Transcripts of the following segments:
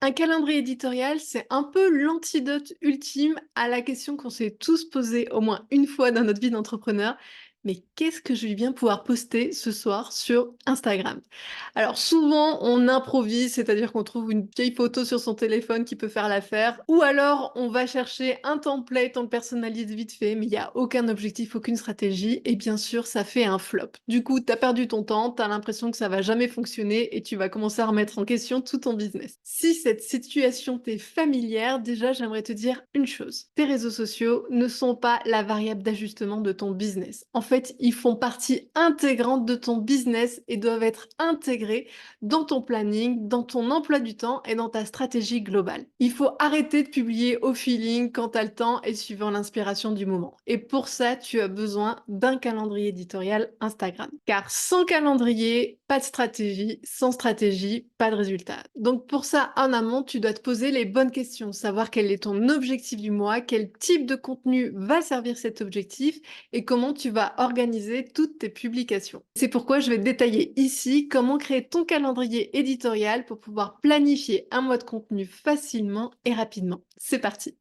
Un calendrier éditorial, c'est un peu l'antidote ultime à la question qu'on s'est tous posée au moins une fois dans notre vie d'entrepreneur. Mais qu'est-ce que je vais bien pouvoir poster ce soir sur Instagram? Alors souvent, on improvise, c'est-à-dire qu'on trouve une vieille photo sur son téléphone qui peut faire l'affaire, ou alors on va chercher un template, on le personnalise vite fait, mais il n'y a aucun objectif, aucune stratégie, et bien sûr, ça fait un flop. Du coup, tu as perdu ton temps, tu as l'impression que ça va jamais fonctionner, et tu vas commencer à remettre en question tout ton business. Si cette situation t'est familière, déjà, j'aimerais te dire une chose. Tes réseaux sociaux ne sont pas la variable d'ajustement de ton business. En fait, ils font partie intégrante de ton business et doivent être intégrés dans ton planning, dans ton emploi du temps et dans ta stratégie globale. Il faut arrêter de publier au feeling quand tu as le temps et suivant l'inspiration du moment. Et pour ça, tu as besoin d'un calendrier éditorial Instagram. Car sans calendrier, pas de stratégie, sans stratégie, pas de résultat. Donc pour ça, en amont, tu dois te poser les bonnes questions, savoir quel est ton objectif du mois, quel type de contenu va servir cet objectif et comment tu vas organiser toutes tes publications. C'est pourquoi je vais te détailler ici comment créer ton calendrier éditorial pour pouvoir planifier un mois de contenu facilement et rapidement. C'est parti!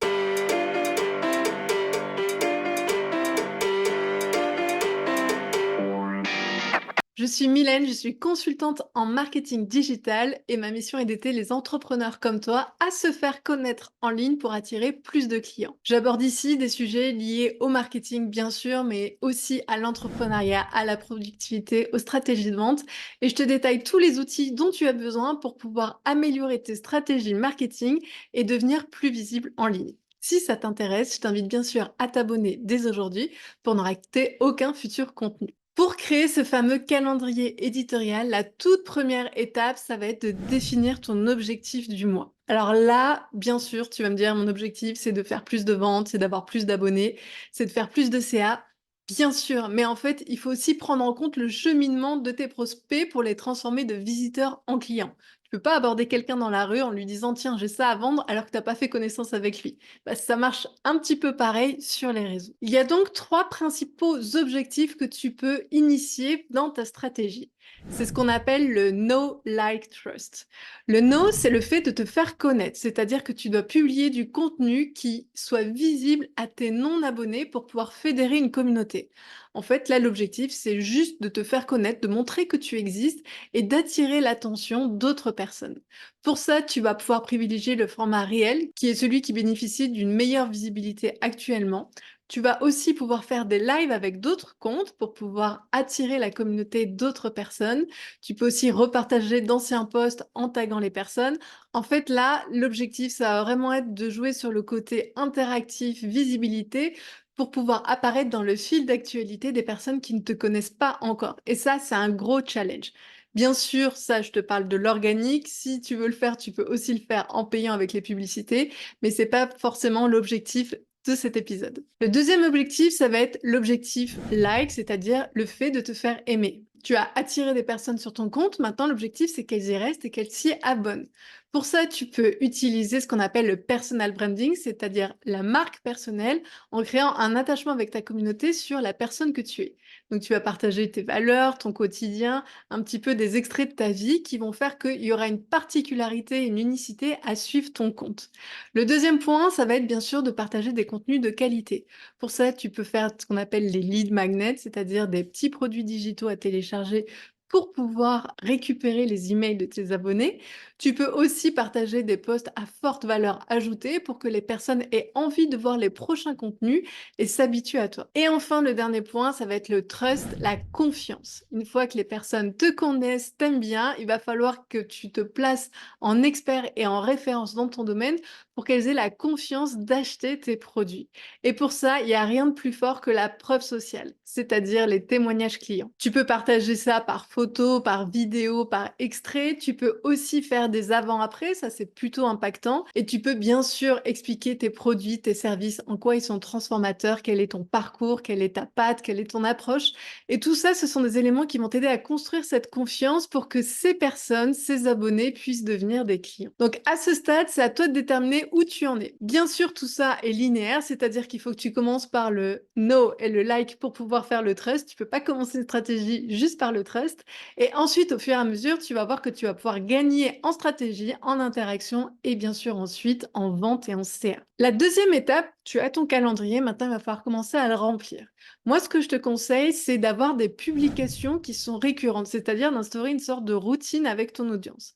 Je suis Mylène, je suis consultante en marketing digital et ma mission est d'aider les entrepreneurs comme toi à se faire connaître en ligne pour attirer plus de clients. J'aborde ici des sujets liés au marketing bien sûr, mais aussi à l'entrepreneuriat, à la productivité, aux stratégies de vente et je te détaille tous les outils dont tu as besoin pour pouvoir améliorer tes stratégies marketing et devenir plus visible en ligne. Si ça t'intéresse, je t'invite bien sûr à t'abonner dès aujourd'hui pour ne rater aucun futur contenu. Pour créer ce fameux calendrier éditorial, la toute première étape, ça va être de définir ton objectif du mois. Alors là, bien sûr, tu vas me dire, mon objectif, c'est de faire plus de ventes, c'est d'avoir plus d'abonnés, c'est de faire plus de CA. Bien sûr, mais en fait, il faut aussi prendre en compte le cheminement de tes prospects pour les transformer de visiteurs en clients. Tu peux pas aborder quelqu'un dans la rue en lui disant, tiens, j'ai ça à vendre, alors que tu n'as pas fait connaissance avec lui. Bah, ça marche un petit peu pareil sur les réseaux. Il y a donc trois principaux objectifs que tu peux initier dans ta stratégie. C'est ce qu'on appelle le Know, Like, Trust. Le Know, c'est le fait de te faire connaître, c'est-à-dire que tu dois publier du contenu qui soit visible à tes non-abonnés pour pouvoir fédérer une communauté. En fait, là, l'objectif, c'est juste de te faire connaître, de montrer que tu existes et d'attirer l'attention d'autres personnes. Pour ça, tu vas pouvoir privilégier le format réel, qui est celui qui bénéficie d'une meilleure visibilité actuellement. Tu vas aussi pouvoir faire des lives avec d'autres comptes pour pouvoir attirer la communauté d'autres personnes. Tu peux aussi repartager d'anciens posts en taguant les personnes. En fait, là, l'objectif, ça va vraiment être de jouer sur le côté interactif, visibilité, pour pouvoir apparaître dans le fil d'actualité des personnes qui ne te connaissent pas encore. Et ça, c'est un gros challenge. Bien sûr, ça, je te parle de l'organique. Si tu veux le faire, tu peux aussi le faire en payant avec les publicités, mais c'est pas forcément l'objectif de cet épisode. Le deuxième objectif, ça va être l'objectif like, c'est-à-dire le fait de te faire aimer. Tu as attiré des personnes sur ton compte, maintenant l'objectif c'est qu'elles y restent et qu'elles s'y abonnent. Pour ça, tu peux utiliser ce qu'on appelle le personal branding, c'est-à-dire la marque personnelle, en créant un attachement avec ta communauté sur la personne que tu es. Donc tu vas partager tes valeurs, ton quotidien, un petit peu des extraits de ta vie qui vont faire qu'il y aura une particularité, une unicité à suivre ton compte. Le deuxième point, ça va être bien sûr de partager des contenus de qualité. Pour ça, tu peux faire ce qu'on appelle les lead magnets, c'est-à-dire des petits produits digitaux à télécharger pour pouvoir récupérer les emails de tes abonnés. Tu peux aussi partager des posts à forte valeur ajoutée pour que les personnes aient envie de voir les prochains contenus et s'habituent à toi. Et enfin, le dernier point, ça va être le trust, la confiance. Une fois que les personnes te connaissent, t'aiment bien, il va falloir que tu te places en expert et en référence dans ton domaine pour qu'elles aient la confiance d'acheter tes produits. Et pour ça, il n'y a rien de plus fort que la preuve sociale, c'est-à-dire les témoignages clients. Tu peux partager ça par photo, par vidéo, par extrait. Tu peux aussi faire des avant-après, ça c'est plutôt impactant. Et tu peux bien sûr expliquer tes produits, tes services, en quoi ils sont transformateurs, quel est ton parcours, quelle est ta patte, quelle est ton approche. Et tout ça, ce sont des éléments qui vont t'aider à construire cette confiance pour que ces personnes, ces abonnés puissent devenir des clients. Donc à ce stade, c'est à toi de déterminer où tu en es. Bien sûr, tout ça est linéaire, c'est-à-dire qu'il faut que tu commences par le know et le like pour pouvoir faire le trust. Tu peux pas commencer une stratégie juste par le trust. Et ensuite, au fur et à mesure, tu vas voir que tu vas pouvoir gagner en stratégie, en interaction et bien sûr ensuite en vente et en CA. La deuxième étape, tu as ton calendrier, maintenant il va falloir commencer à le remplir. Moi, ce que je te conseille, c'est d'avoir des publications qui sont récurrentes, c'est-à-dire d'instaurer une sorte de routine avec ton audience.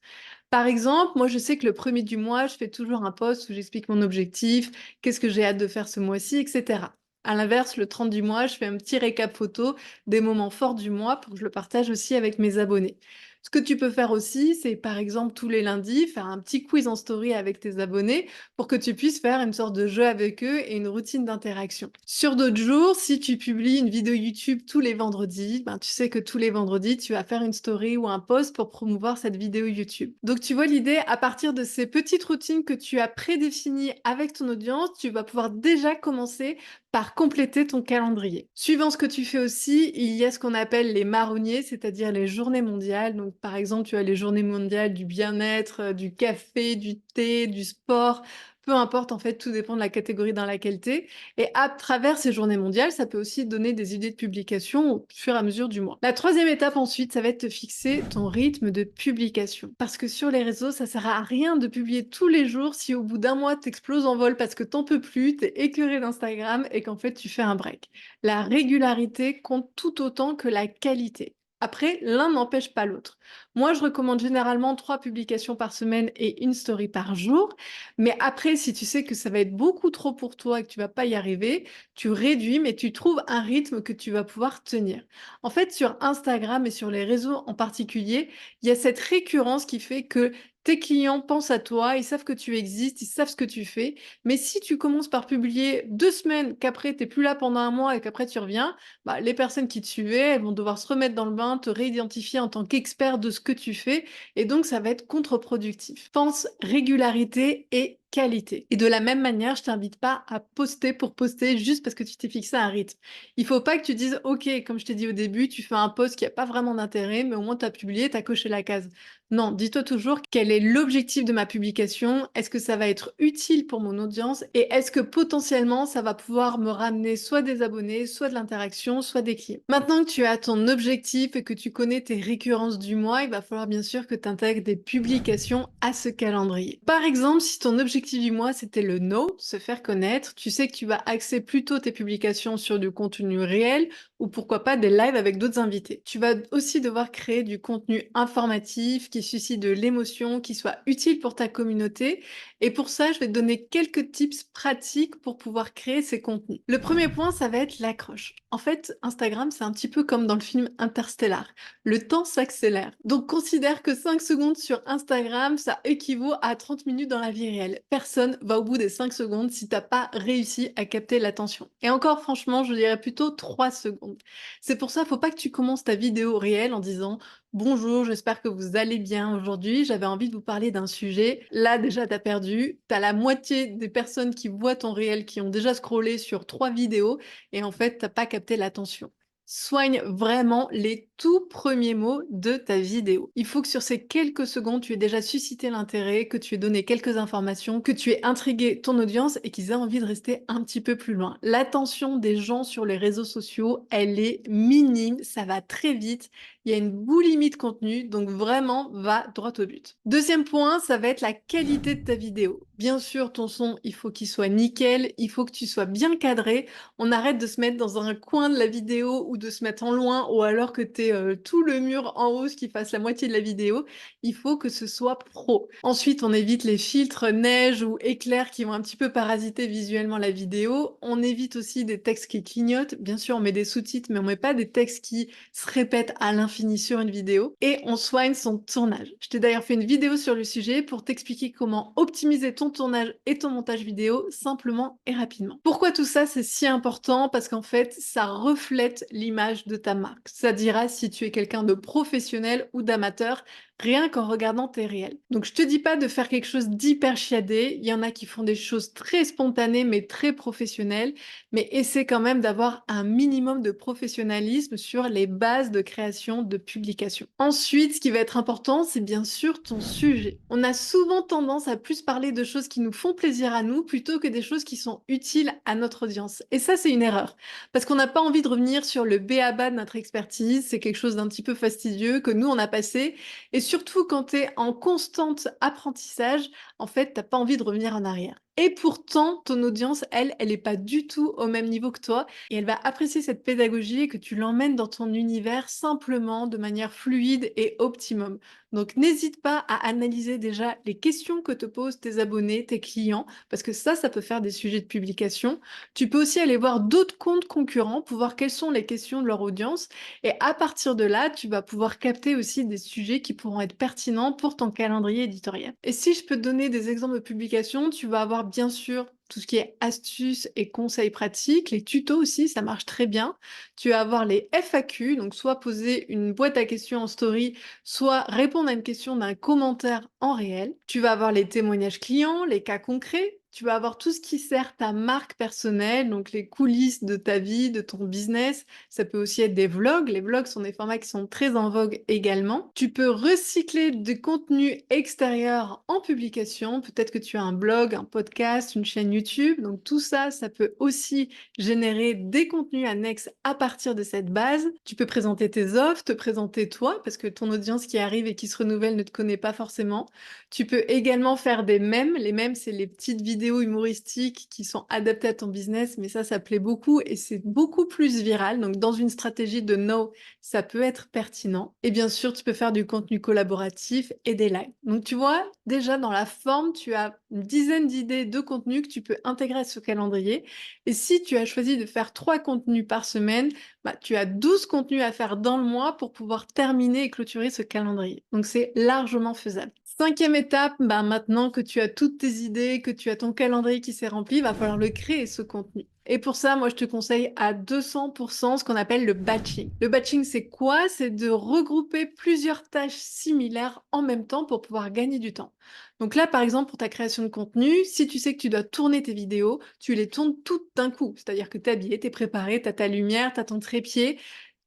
Par exemple, moi, je sais que le premier du mois, je fais toujours un post où j'explique mon objectif, qu'est-ce que j'ai hâte de faire ce mois-ci, etc. À l'inverse, le 30 du mois, je fais un petit récap photo des moments forts du mois pour que je le partage aussi avec mes abonnés. Ce que tu peux faire aussi, c'est par exemple tous les lundis, faire un petit quiz en story avec tes abonnés pour que tu puisses faire une sorte de jeu avec eux et une routine d'interaction. Sur d'autres jours, si tu publies une vidéo YouTube tous les vendredis, ben, tu sais que tous les vendredis, tu vas faire une story ou un post pour promouvoir cette vidéo YouTube. Donc tu vois l'idée, à partir de ces petites routines que tu as prédéfinies avec ton audience, tu vas pouvoir déjà commencer par compléter ton calendrier. Suivant ce que tu fais aussi, il y a ce qu'on appelle les marronniers, c'est-à-dire les journées mondiales. Donc, par exemple, tu as les journées mondiales du bien-être, du café, du thé, du sport. Peu importe, en fait, tout dépend de la catégorie dans laquelle tu es. Et à travers ces journées mondiales, ça peut aussi donner des idées de publication au fur et à mesure du mois. La troisième étape ensuite, ça va être de fixer ton rythme de publication. Parce que sur les réseaux, ça sert à rien de publier tous les jours si au bout d'un mois, t'exploses en vol parce que t'en peux plus, t'es écœuré d'Instagram et qu'en fait, tu fais un break. La régularité compte tout autant que la qualité. Après, l'un n'empêche pas l'autre. Moi, je recommande généralement 3 publications par semaine et une story par jour. Mais après, si tu sais que ça va être beaucoup trop pour toi et que tu vas pas y arriver, tu réduis, mais tu trouves un rythme que tu vas pouvoir tenir. En fait, sur Instagram et sur les réseaux en particulier, il y a cette récurrence qui fait que tes clients pensent à toi, ils savent que tu existes, ils savent ce que tu fais. Mais si tu commences par publier 2 semaines, qu'après tu es plus là pendant un mois et qu'après tu reviens, bah, les personnes qui te suivaient, elles vont devoir se remettre dans le bain, te réidentifier en tant qu'expert de ce que tu fais et donc ça va être contre-productif. Pense régularité et qualité. Et de la même manière, je t'invite pas à poster pour poster juste parce que tu t'es fixé un rythme. Il faut pas que tu dises, OK, comme je t'ai dit au début, tu fais un post qui a pas vraiment d'intérêt, mais au moins tu as publié, tu as coché la case. Non, dis-toi toujours quel est l'objectif de ma publication, est-ce que ça va être utile pour mon audience et est-ce que potentiellement ça va pouvoir me ramener soit des abonnés, soit de l'interaction, soit des clients. Maintenant que tu as ton objectif et que tu connais tes récurrences du mois, il va falloir bien sûr que tu intègres des publications à ce calendrier. Par exemple, si ton objectif du mois c'était le know, se faire connaître, tu sais que tu vas axer plutôt tes publications sur du contenu réel ou pourquoi pas des lives avec d'autres invités. Tu vas aussi devoir créer du contenu informatif qui suscite de l'émotion, qui soit utile pour ta communauté. Et pour ça, je vais te donner quelques tips pratiques pour pouvoir créer ces contenus. Le premier point, ça va être l'accroche. En fait, Instagram, c'est un petit peu comme dans le film Interstellar. Le temps s'accélère. Donc, considère que 5 secondes sur Instagram, ça équivaut à 30 minutes dans la vie réelle. Personne va au bout des 5 secondes si t'as pas réussi à capter l'attention. Et encore, franchement, je dirais plutôt 3 secondes. C'est pour ça, faut pas que tu commences ta vidéo réelle en disant bonjour, j'espère que vous allez bien aujourd'hui. J'avais envie de vous parler d'un sujet. Là, déjà, t'as perdu. T'as la moitié des personnes qui voient ton réel qui ont déjà scrollé sur 3 vidéos et en fait, t'as pas capté l'attention. Soigne vraiment les tout premiers mots de ta vidéo. Il faut que sur ces quelques secondes, tu aies déjà suscité l'intérêt, que tu aies donné quelques informations, que tu aies intrigué ton audience et qu'ils aient envie de rester un petit peu plus loin. L'attention des gens sur les réseaux sociaux, elle est minime, ça va très vite. Il y a une boulimie de contenu, donc vraiment, va droit au but. Deuxième point, ça va être la qualité de ta vidéo. Bien sûr, ton son, il faut qu'il soit nickel, il faut que tu sois bien cadré. On arrête de se mettre dans un coin de la vidéo ou de se mettre en loin ou alors que tu es tout le mur en haut, ce qui fasse la moitié de la vidéo. Il faut que ce soit pro. Ensuite, on évite les filtres neige ou éclairs qui vont un petit peu parasiter visuellement la vidéo. On évite aussi des textes qui clignotent. Bien sûr, on met des sous-titres, mais on met pas des textes qui se répètent à l'infini sur une vidéo. Et on soigne son tournage. Je t'ai d'ailleurs fait une vidéo sur le sujet pour t'expliquer comment optimiser ton tournage et ton montage vidéo simplement et rapidement. Pourquoi tout ça, c'est si important? Parce qu'en fait, ça reflète l'image de ta marque. Ça dira si tu es quelqu'un de professionnel ou d'amateur, rien qu'en regardant tes réels. Donc je te dis pas de faire quelque chose d'hyper chiadé, il y en a qui font des choses très spontanées mais très professionnelles, mais essaie quand même d'avoir un minimum de professionnalisme sur les bases de création de publication. Ensuite, ce qui va être important, c'est bien sûr ton sujet. On a souvent tendance à plus parler de choses qui nous font plaisir à nous plutôt que des choses qui sont utiles à notre audience. Et ça, c'est une erreur. Parce qu'on n'a pas envie de revenir sur le b.a.-ba de notre expertise, c'est quelque chose d'un petit peu fastidieux que nous, on a passé. Et surtout quand tu es en constante apprentissage, en fait, tu as pas envie de revenir en arrière. Et pourtant, ton audience, elle est pas du tout au même niveau que toi et elle va apprécier cette pédagogie et que tu l'emmènes dans ton univers simplement, de manière fluide et optimum. Donc n'hésite pas à analyser déjà les questions que te posent tes abonnés, tes clients, parce que ça peut faire des sujets de publication. Tu peux aussi aller voir d'autres comptes concurrents pour voir quelles sont les questions de leur audience et à partir de là, tu vas pouvoir capter aussi des sujets qui pourront être pertinents pour ton calendrier éditorial. Et si je peux te donner des exemples de publications, tu vas avoir bien sûr tout ce qui est astuces et conseils pratiques, les tutos aussi, ça marche très bien. Tu vas avoir les FAQ, donc soit poser une boîte à questions en story, soit répondre à une question d'un commentaire en réel. Tu vas avoir les témoignages clients, les cas concrets. Tu vas avoir tout ce qui sert ta marque personnelle, donc les coulisses de ta vie, de ton business. Ça peut aussi être des vlogs. Les vlogs sont des formats qui sont très en vogue également. Tu peux recycler du contenu extérieur en publication. Peut-être que tu as un blog, un podcast, une chaîne YouTube. Donc tout ça, ça peut aussi générer des contenus annexes à partir de cette base. Tu peux présenter tes offres, te présenter toi, parce que ton audience qui arrive et qui se renouvelle ne te connaît pas forcément. Tu peux également faire des mèmes. Les mèmes, c'est les petites vidéos humoristiques qui sont adaptées à ton business, mais ça plaît beaucoup et c'est beaucoup plus viral. Donc, dans une stratégie de no, ça peut être pertinent. Et bien sûr, tu peux faire du contenu collaboratif et des lives. Donc, tu vois, déjà dans la forme, tu as une dizaine d'idées de contenus que tu peux intégrer à ce calendrier. Et si tu as choisi de faire 3 contenus par semaine, bah, tu as 12 contenus à faire dans le mois pour pouvoir terminer et clôturer ce calendrier. Donc, c'est largement faisable. Cinquième étape, bah maintenant que tu as toutes tes idées, que tu as ton calendrier qui s'est rempli, il va falloir le créer, ce contenu. Et pour ça, moi, je te conseille à 200% ce qu'on appelle le batching. Le batching, c'est quoi? C'est de regrouper plusieurs tâches similaires en même temps pour pouvoir gagner du temps. Donc là, par exemple, pour ta création de contenu, si tu sais que tu dois tourner tes vidéos, tu les tournes toutes d'un coup. C'est-à-dire que t'es habillé, t'es préparé, t'as ta lumière, t'as ton trépied,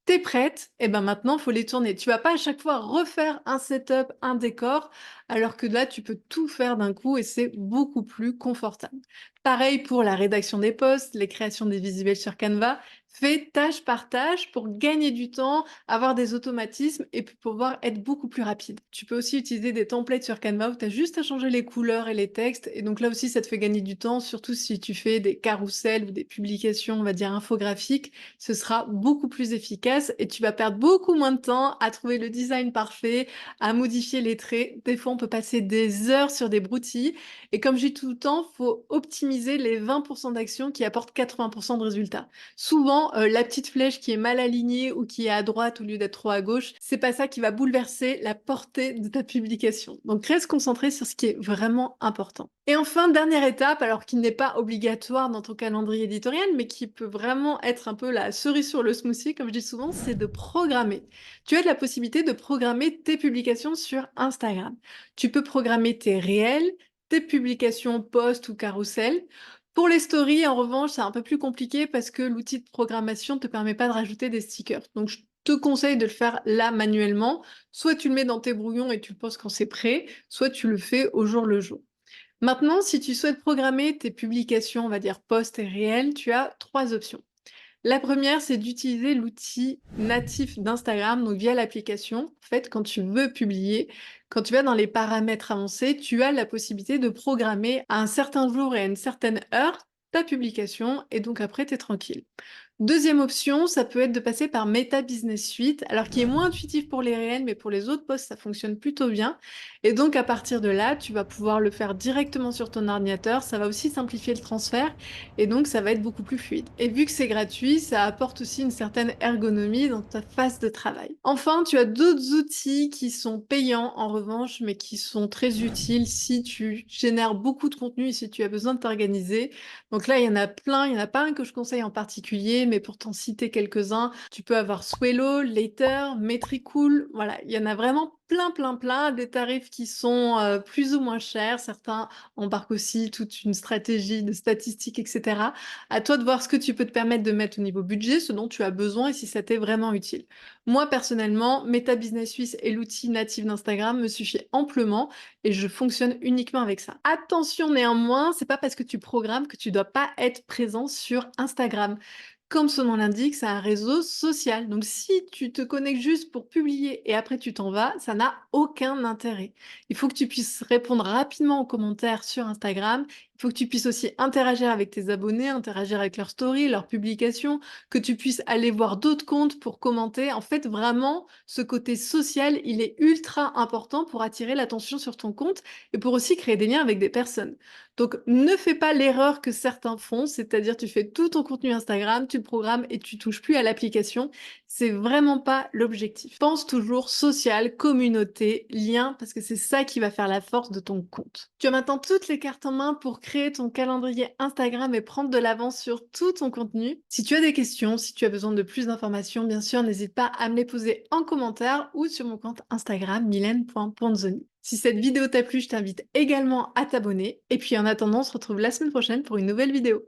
t'es prête, et ben maintenant, faut les tourner. Tu vas pas à chaque fois refaire un setup, un décor, alors que là, tu peux tout faire d'un coup et c'est beaucoup plus confortable. Pareil pour la rédaction des posts, les créations des visuels sur Canva. Fais tâche par tâche pour gagner du temps, avoir des automatismes et puis pouvoir être beaucoup plus rapide. Tu peux aussi utiliser des templates sur Canva où tu as juste à changer les couleurs et les textes. Et donc là aussi, ça te fait gagner du temps, surtout si tu fais des carousels ou des publications, on va dire, infographiques. Ce sera beaucoup plus efficace et tu vas perdre beaucoup moins de temps à trouver le design parfait, à modifier les traits. Des fois, on peut passer des heures sur des broutilles. Et comme je dis tout le temps, faut optimiser les 20% d'actions qui apportent 80% de résultats. Souvent, la petite flèche qui est mal alignée ou qui est à droite au lieu d'être trop à gauche, c'est pas ça qui va bouleverser la portée de ta publication. Donc reste concentré sur ce qui est vraiment important. Et enfin, dernière étape, alors qui n'est pas obligatoire dans ton calendrier éditorial, mais qui peut vraiment être un peu la cerise sur le smoothie, comme je dis souvent, c'est de programmer. Tu as la possibilité de programmer tes publications sur Instagram. Tu peux programmer tes réels, tes publications post ou carrousel. Pour les stories, en revanche, c'est un peu plus compliqué parce que l'outil de programmation ne te permet pas de rajouter des stickers. Donc, je te conseille de le faire là manuellement. Soit tu le mets dans tes brouillons et tu le postes quand c'est prêt, soit tu le fais au jour le jour. Maintenant, si tu souhaites programmer tes publications, on va dire post et réels, tu as 3 options. La première, c'est d'utiliser l'outil natif d'Instagram, donc via l'application. En fait, quand tu veux publier, quand tu vas dans les paramètres avancés, tu as la possibilité de programmer à un certain jour et à une certaine heure ta publication et donc après, tu es tranquille. Deuxième option, ça peut être de passer par Meta Business Suite, alors qui est moins intuitif pour les réels, mais pour les autres posts, ça fonctionne plutôt bien. Et donc, à partir de là, tu vas pouvoir le faire directement sur ton ordinateur. Ça va aussi simplifier le transfert et donc ça va être beaucoup plus fluide. Et vu que c'est gratuit, ça apporte aussi une certaine ergonomie dans ta phase de travail. Enfin, tu as d'autres outils qui sont payants en revanche, mais qui sont très utiles si tu génères beaucoup de contenu et si tu as besoin de t'organiser. Donc là, il y en a plein, il n'y en a pas un que je conseille en particulier, mais pour t'en citer quelques-uns, tu peux avoir Swello, Later, Metricool, voilà, il y en a vraiment plein, des tarifs qui sont plus ou moins chers. Certains embarquent aussi toute une stratégie de statistiques, etc. À toi de voir ce que tu peux te permettre de mettre au niveau budget, ce dont tu as besoin et si ça t'est vraiment utile. Moi, personnellement, Meta Business Suisse et l'outil natif d'Instagram me suffit amplement et je fonctionne uniquement avec ça. Attention néanmoins, c'est pas parce que tu programmes que tu dois pas être présent sur Instagram. Comme son nom l'indique, c'est un réseau social. Donc si tu te connectes juste pour publier et après tu t'en vas, ça n'a aucun intérêt. Il faut que tu puisses répondre rapidement aux commentaires sur Instagram. Il faut que tu puisses aussi interagir avec tes abonnés, interagir avec leurs stories, leurs publications, que tu puisses aller voir d'autres comptes pour commenter. En fait, vraiment, ce côté social, il est ultra important pour attirer l'attention sur ton compte et pour aussi créer des liens avec des personnes. Donc, ne fais pas l'erreur que certains font, c'est-à-dire tu fais tout ton contenu Instagram, tu le programmes et tu touches plus à l'application. C'est vraiment pas l'objectif. Pense toujours social, communauté, lien, parce que c'est ça qui va faire la force de ton compte. Tu as maintenant toutes les cartes en main pour créer ton calendrier Instagram et prendre de l'avance sur tout ton contenu. Si tu as des questions, si tu as besoin de plus d'informations, bien sûr, n'hésite pas à me les poser en commentaire ou sur mon compte Instagram mylène.ponzoni. Si cette vidéo t'a plu, je t'invite également à t'abonner. Et puis en attendant, on se retrouve la semaine prochaine pour une nouvelle vidéo.